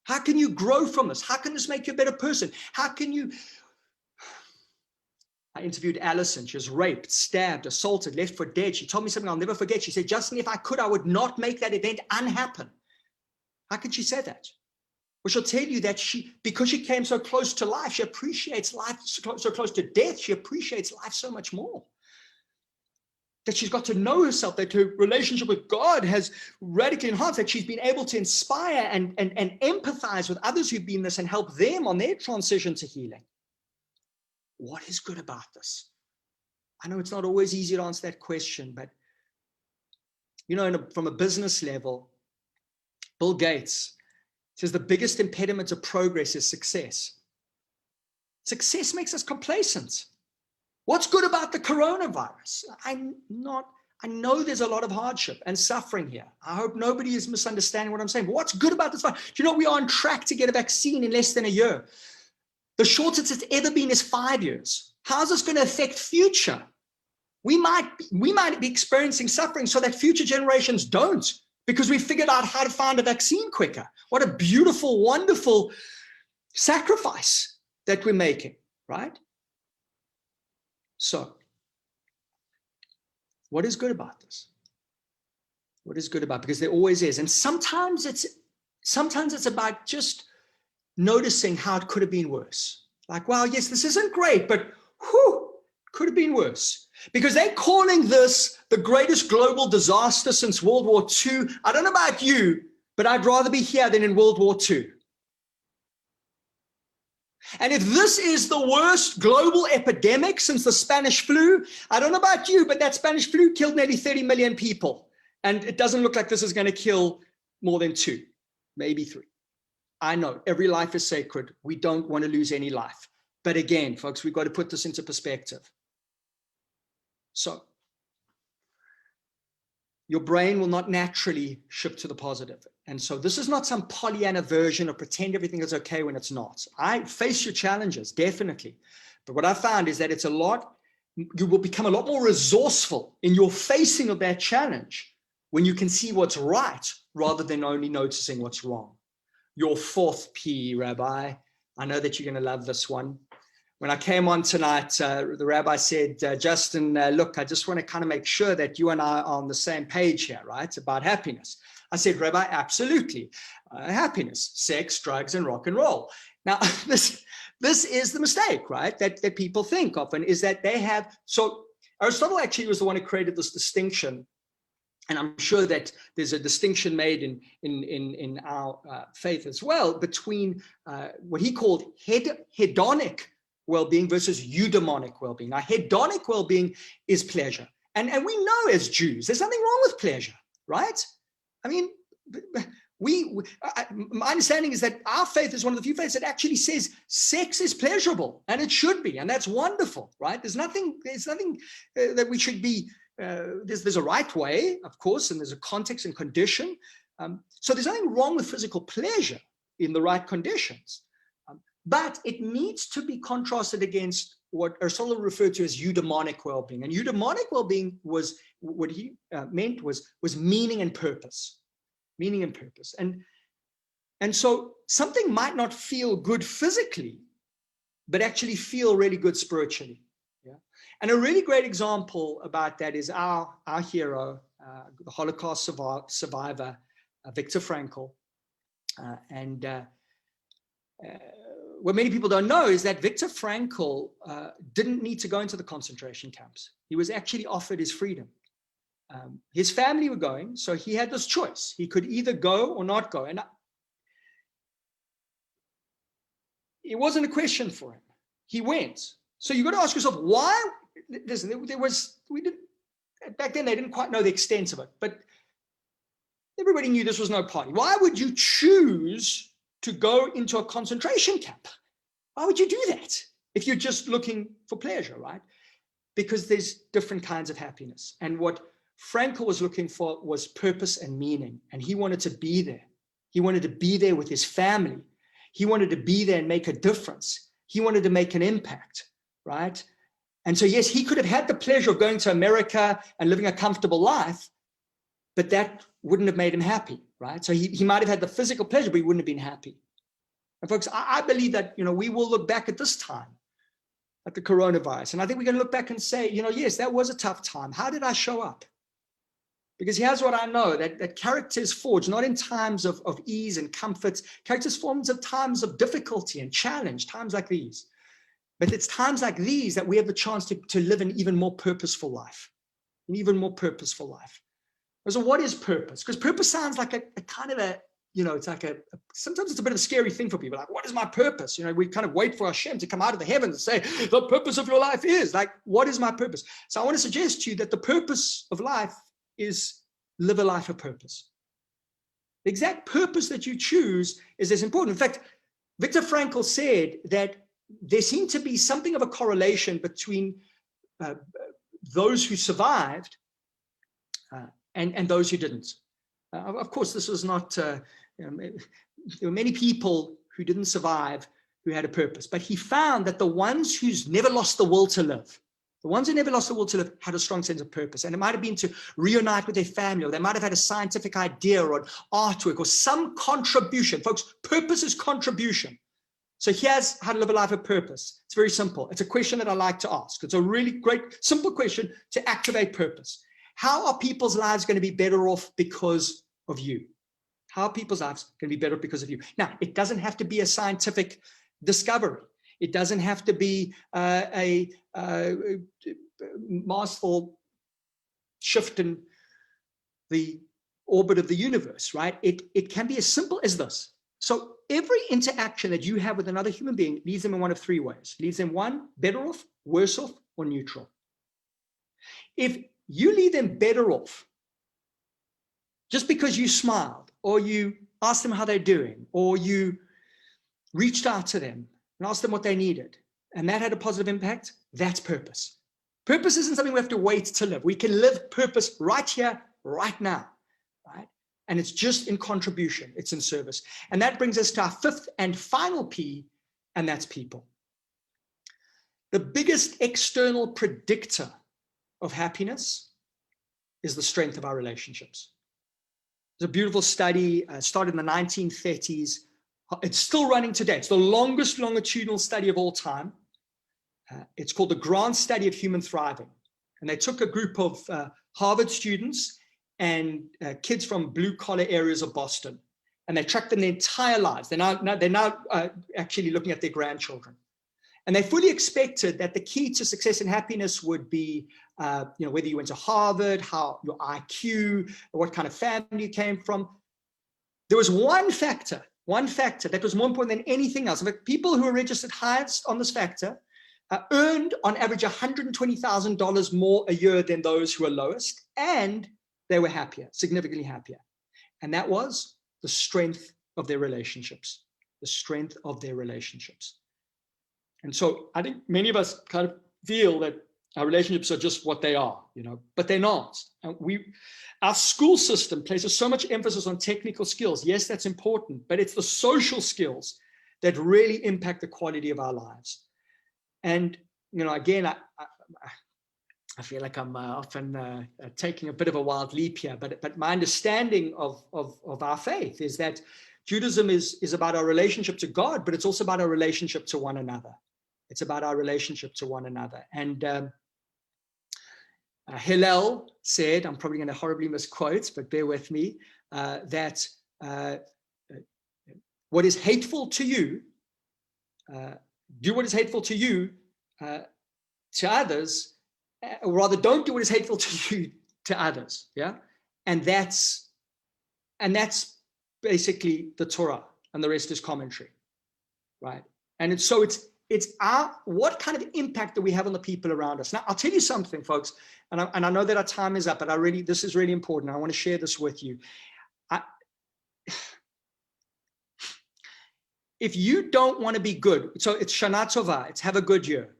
How can you grow from this? How can this make you a better person? How can you... I interviewed Alison. She was raped, stabbed, assaulted, left for dead. She told me something I'll never forget. She said, Justin, if I could, I would not make that event unhappen. How can she say that? Well, she'll tell you that because she came so close to life, she appreciates life so close to death. She appreciates life so much more. that she's got to know herself, that her relationship with God has radically enhanced, that she's been able to inspire and empathize with others who've been this and help them on their transition to healing. What is good about this? I know it's not always easy to answer that question, but from a business level, Bill Gates says the biggest impediment to progress is success. Success makes us complacent. What's good about the coronavirus? I know there's a lot of hardship and suffering here. I hope nobody is misunderstanding what I'm saying. But what's good about this? Do you know we are on track to get a vaccine in less than a year? The shortest it's ever been is 5 years. How's this going to affect future? We might be experiencing suffering so that future generations don't, because we figured out how to find a vaccine quicker. What a beautiful, wonderful sacrifice that we're making, right? So, what is good about this? What is good about it? Because there always is. And sometimes it's about just noticing how it could have been worse. Like, wow, yes, this isn't great, but whew, could have been worse. Because they're calling this the greatest global disaster since World War II. I don't know about you, but I'd rather be here than in World War II. And if this is the worst global epidemic since the Spanish flu, I don't know about you, but that Spanish flu killed nearly 30 million people. And it doesn't look like this is going to kill more than 2, maybe 3. I know every life is sacred. We don't want to lose any life. But again, folks, we've got to put this into perspective. So, your brain will not naturally shift to the positive. And so this is not some Pollyanna version of pretend everything is okay when it's not. I face your challenges, definitely. But what I found is that you will become a lot more resourceful in your facing of that challenge when you can see what's right rather than only noticing what's wrong. Your 4th P, Rabbi. I know that you're going to love this one. When I came on tonight, the rabbi said, Justin, look, I just want to kind of make sure that you and I are on the same page here, right? About happiness. I said, Rabbi, absolutely. Happiness, sex, drugs, and rock and roll. Now, this is the mistake, right? That people think often is that they have. So Aristotle actually was the one who created this distinction. And I'm sure that there's a distinction made in our faith as well between what he called hedonic well-being versus eudaimonic well-being. Now, hedonic well-being is pleasure. And we know as Jews, there's nothing wrong with pleasure, right? I mean, my understanding is that our faith is one of the few faiths that actually says sex is pleasurable, and it should be, and that's wonderful, right? There's nothing that we should be, there's a right way, of course, and there's a context and condition. So there's nothing wrong with physical pleasure in the right conditions. But it needs to be contrasted against what Aristotle referred to as eudaimonic well-being. And eudaimonic well-being was what he meant was meaning and purpose. Meaning and purpose. And so something might not feel good physically, but actually feel really good spiritually. Yeah. And a really great example about that is our hero, the Holocaust survivor, Viktor Frankl. What many people don't know is that Viktor Frankl didn't need to go into the concentration camps. He was actually offered his freedom. His family were going, so he had this choice. He could either go or not go. And it wasn't a question for him. He went. So you've got to ask yourself, why? Listen, back then they didn't quite know the extent of it, but everybody knew this was no party. Why would you choose to go into a concentration camp? Why would you do that if you're just looking for pleasure, right? Because there's different kinds of happiness. And what Frankl was looking for was purpose and meaning. And he wanted to be there. He wanted to be there with his family. He wanted to be there and make a difference. He wanted to make an impact, right? And so, yes, he could have had the pleasure of going to America and living a comfortable life, but that wouldn't have made him happy, right? So he might have had the physical pleasure, but he wouldn't have been happy. And folks, I believe that, we will look back at this time, at the coronavirus, and I think we're going to look back and say, yes, that was a tough time. How did I show up? Because here's what I know, that character is forged, not in times of ease and comfort. Character is formed in times of difficulty and challenge, times like these. But it's times like these that we have the chance to live an even more purposeful life. an even more purposeful life. So what is purpose? Because purpose sounds like a kind of a, it's like sometimes it's a bit of a scary thing for people. Like, what is my purpose? We kind of wait for Hashem to come out of the heavens and say, the purpose of your life is, like, what is my purpose? So I want to suggest to you that the purpose of life is live a life of purpose. The exact purpose that you choose is as important. In fact, Viktor Frankl said that there seemed to be something of a correlation between those who survived and those who didn't. Of course, this was not, there were many people who didn't survive who had a purpose, but he found that the ones who's never lost the will to live, the ones who never lost the will to live had a strong sense of purpose. And it might have been to reunite with their family, or they might have had a scientific idea or an artwork or some contribution. Folks, purpose is contribution. So here's how to live a life of purpose. It's very simple. It's a question that I like to ask. It's a really great, simple question to activate purpose. How are people's lives going to be better off because of you? How are people's lives going to be better because of you? Now, it doesn't have to be a scientific discovery. It doesn't have to be a masterful shift in the orbit of the universe, right? It can be as simple as this. So every interaction that you have with another human being leaves them in one of three ways. Leaves them one, better off, worse off, or neutral. If you leave them better off just because you smiled, or you asked them how they're doing, or you reached out to them and asked them what they needed, and that had a positive impact, that's purpose. Purpose isn't something we have to wait to live. We can live purpose right here, right now, right? And it's just in contribution, it's in service. And that brings us to our fifth and final P, and that's people. The biggest external predictor of happiness is the strength of our relationships. There's a beautiful study, started in the 1930s. It's still running today. It's the longest longitudinal study of all time. It's called the Grant Study of Human Thriving. And they took a group of Harvard students and kids from blue-collar areas of Boston, and they tracked them their entire lives. They're now actually looking at their grandchildren. And they fully expected that the key to success and happiness would be, whether you went to Harvard, how your IQ, what kind of family you came from. There was one factor that was more important than anything else. In fact, people who were registered highest on this factor earned on average $120,000 more a year than those who were lowest, and they were happier, significantly happier. And that was the strength of their relationships, the strength of their relationships. And so I think many of us kind of feel that our relationships are just what they are, but they're not. And our school system places so much emphasis on technical skills. Yes, that's important, but it's the social skills that really impact the quality of our lives. And, again, I feel like I'm often taking a bit of a wild leap here, but my understanding of our faith is that Judaism is about our relationship to God, but it's also about our relationship to one another. It's about our relationship to one another. And Hillel said, I'm probably going to horribly misquote, but bear with me, that what is hateful to you, do what is hateful to you to others, or rather don't do what is hateful to you to others. Yeah. And that's basically the Torah, and the rest is commentary. Right. And it's what kind of impact do we have on the people around us? Now, I'll tell you something, folks, and I know that our time is up, but this is really important. I want to share this with you. If you don't want to be good, so it's Shana Tova, it's have a good year.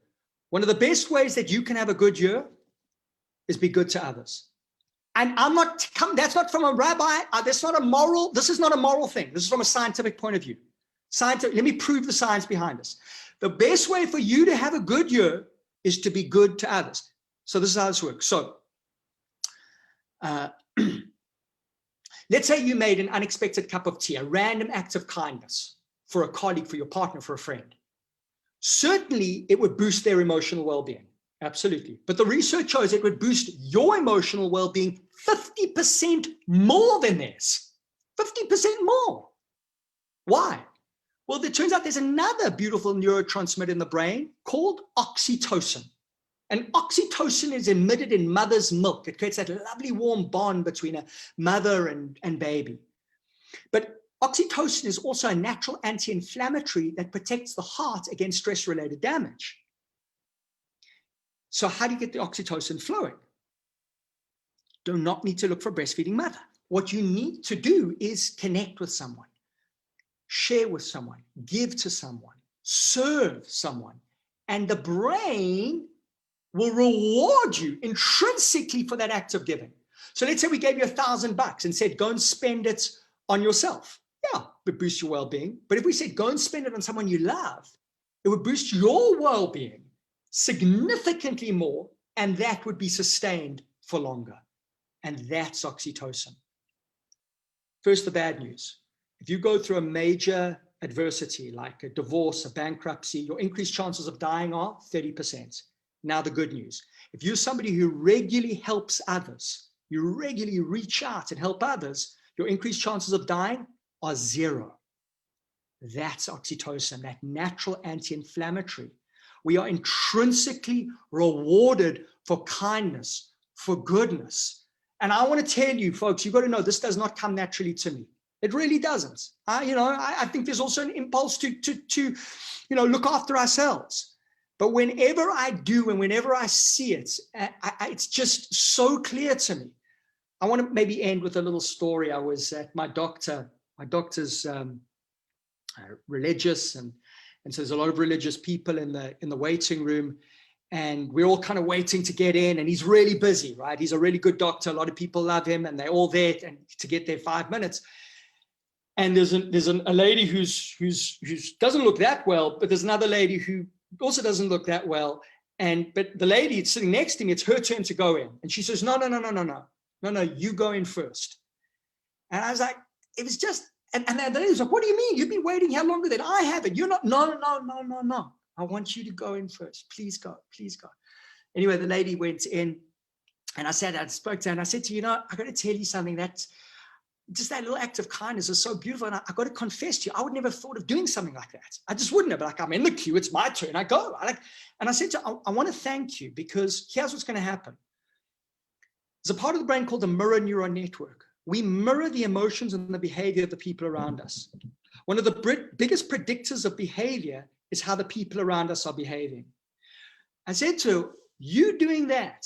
One of the best ways that you can have a good year is be good to others. And that's not from a rabbi, this is not a moral thing. This is from a scientific point of view. Let me prove the science behind this. The best way for you to have a good year is to be good to others. So this is how this works. So let's say you made an unexpected cup of tea, a random act of kindness for a colleague, for your partner, for a friend. Certainly, it would boost their emotional well-being. Absolutely. But the research shows it would boost your emotional well-being 50% more than theirs. 50% more. Why? Well, it turns out there's another beautiful neurotransmitter in the brain called oxytocin. And oxytocin is emitted in mother's milk. It creates that lovely warm bond between a mother and baby. But oxytocin is also a natural anti-inflammatory that protects the heart against stress-related damage. So how do you get the oxytocin flowing? Do not need to look for a breastfeeding mother. What you need to do is connect with someone, share with someone, give to someone, serve someone. And the brain will reward you intrinsically for that act of giving. So let's say we gave you $1,000 and said, go and spend it on yourself. Yeah, it would boost your well-being. But if we said, go and spend it on someone you love, it would boost your well-being significantly more, and that would be sustained for longer. And that's oxytocin. First, the bad news. If you go through a major adversity like a divorce, a bankruptcy, your increased chances of dying are 30%. Now, the good news. If you're somebody who regularly helps others, you regularly reach out and help others, your increased chances of dying are 0. That's oxytocin, that natural anti-inflammatory. We are intrinsically rewarded for kindness, for goodness. And I want to tell you, folks, you've got to know this does not come naturally to me. It really doesn't. I think there's also an impulse to look after ourselves. But whenever I do and whenever I see it, it's just so clear to me. I want to maybe end with a little story. I was at my doctor. My doctor's religious, and so there's a lot of religious people in the waiting room, and we're all kind of waiting to get in, and he's really busy, right? He's a really good doctor. A lot of people love him, and they're all there to get their 5 minutes. And there's a lady who's doesn't look that well, but there's another lady who also doesn't look that well. But the lady sitting next to me, it's her turn to go in, and she says, no, you go in first. And I was like, it was just, and the lady was like, what do you mean? You've been waiting here longer than I have. You're not, no. I want you to go in first. Please go. Anyway, the lady went in, and I spoke to her, and I said to her, I got to tell you something. That's just that little act of kindness is so beautiful. And I got to confess to you, I would never have thought of doing something like that. I just wouldn't have. Like, I'm in the queue. It's my turn. I go. And I said to her, I want to thank you, because here's what's going to happen. There's a part of the brain called the mirror neuron network. We mirror the emotions and the behavior of the people around us. One of the biggest predictors of behavior is how the people around us are behaving. I said to her, you doing that,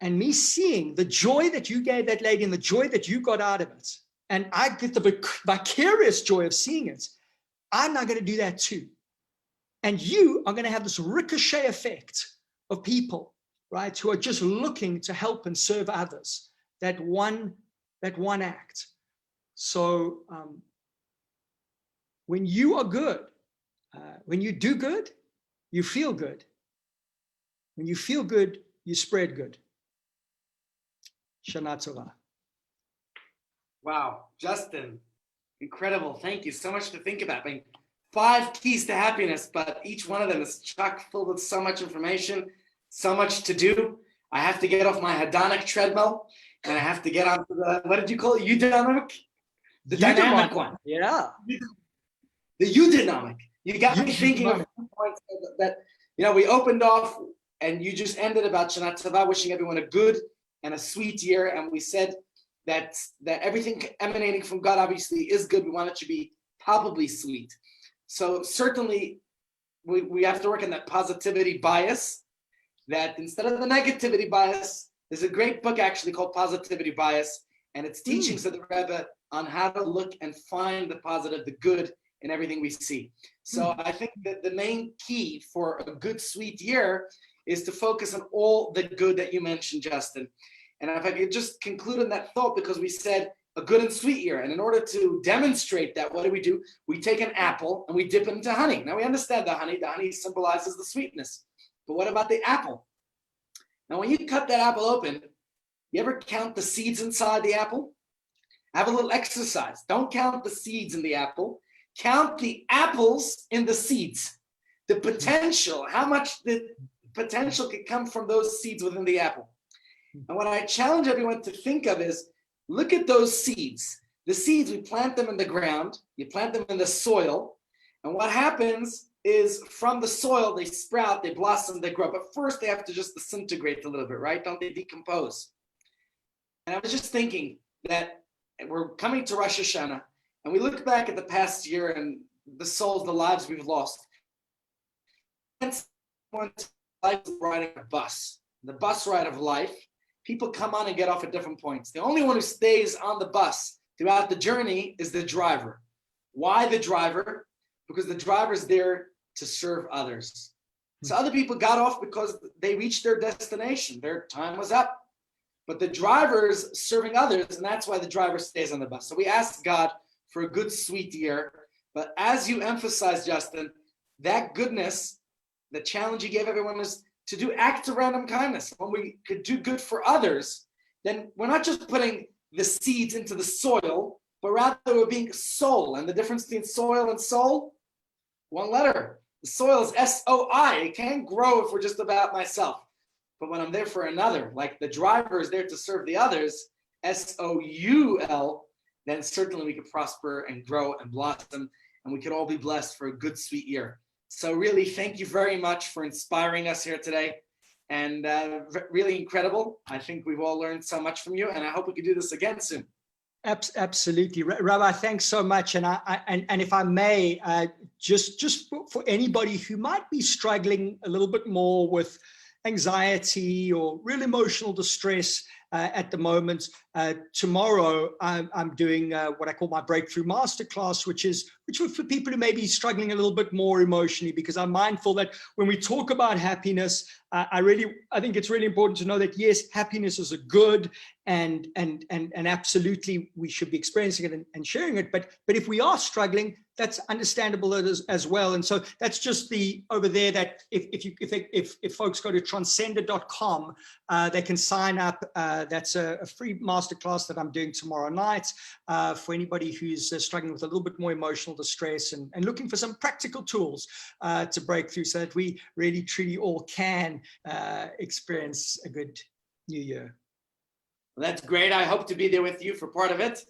and me seeing the joy that you gave that lady and the joy that you got out of it, and I get the vicarious joy of seeing it, I'm not going to do that too. And you are going to have this ricochet effect of people, right, who are just looking to help and serve others. That one act. So when you are good, when you do good, you feel good. When you feel good, you spread good. Shana Tova. Wow, Justin, incredible. Thank you. So much to think about. I mean, 5 keys to happiness, but each one of them is chock full with so much information, so much to do. I have to get off my hedonic treadmill, and I have to get onto the, what did you call it? Eudaimomic? The dynamic one. Yeah. The eudaimomic. You got me thinking of points that, we opened off, and you just ended about Shana Tova, wishing everyone a good and a sweet year. And we said that everything emanating from God obviously is good. We want it to be palpably sweet. So certainly we have to work on that positivity bias, that instead of the negativity bias, there's a great book actually called Positivity Bias, and it's teachings of the Rebbe on how to look and find the positive, the good in everything we see. So I think that the main key for a good, sweet year is to focus on all the good that you mentioned, Justin. And if I could just conclude on that thought, because we said a good and sweet year. And in order to demonstrate that, what do? We take an apple and we dip it into honey. Now we understand the honey. The honey symbolizes the sweetness. But what about the apple? Now, when you cut that apple open, you ever count the seeds inside the apple? Have a little exercise. Don't count the seeds in the apple. Count the apples in the seeds. The potential, how much the potential could come from those seeds within the apple. And what I challenge everyone to think of is, look at those seeds. The seeds, we plant them in the ground, you plant them in the soil, and what happens is from the soil, they sprout, they blossom, they grow. But first they have to just disintegrate a little bit, right? Don't they decompose? And I was just thinking that we're coming to Rosh Hashanah, and we look back at the past year and the souls, the lives we've lost. Life is riding a bus, the bus ride of life. People come on and get off at different points. The only one who stays on the bus throughout the journey is the driver. Why the driver? Because the driver's there to serve others. So other people got off because they reached their destination. Their time was up. But the driver's serving others, and that's why the driver stays on the bus. So we ask God for a good, sweet year. But as you emphasized, Justin, that goodness, the challenge you gave everyone is to do acts of random kindness. When we could do good for others, then we're not just putting the seeds into the soil, but rather we're being soul. And the difference between soil and soul, one letter. The soil is S-O-I. It can't grow if we're just about myself. But when I'm there for another, like the driver is there to serve the others, S-O-U-L, then certainly we could prosper and grow and blossom, and we could all be blessed for a good, sweet year. So really, thank you very much for inspiring us here today. And really incredible. I think we've all learned so much from you, and I hope we can do this again soon. Absolutely, Rabbi. Thanks so much. And and if I may, just for anybody who might be struggling a little bit more with anxiety or real emotional distress at the moment, tomorrow I'm doing what I call my Breakthrough Masterclass, which is for people who may be struggling a little bit more emotionally, because I'm mindful that when we talk about happiness, I think it's really important to know that yes, happiness is a good, and absolutely we should be experiencing it and sharing it. But if we are struggling, that's understandable as well. And so that's just over there that if folks go to transcender.com, they can sign up. That's a free masterclass that I'm doing tomorrow night for anybody who's struggling with a little bit more emotional distress and looking for some practical tools to break through, so that we really truly all can experience a good new year. Well, that's great. I hope to be there with you for part of it,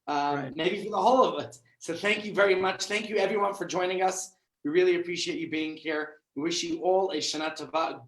Right. maybe for the whole of it. So thank you very much. Thank you, everyone, for joining us. We really appreciate you being here. We wish you all a Shana Tova.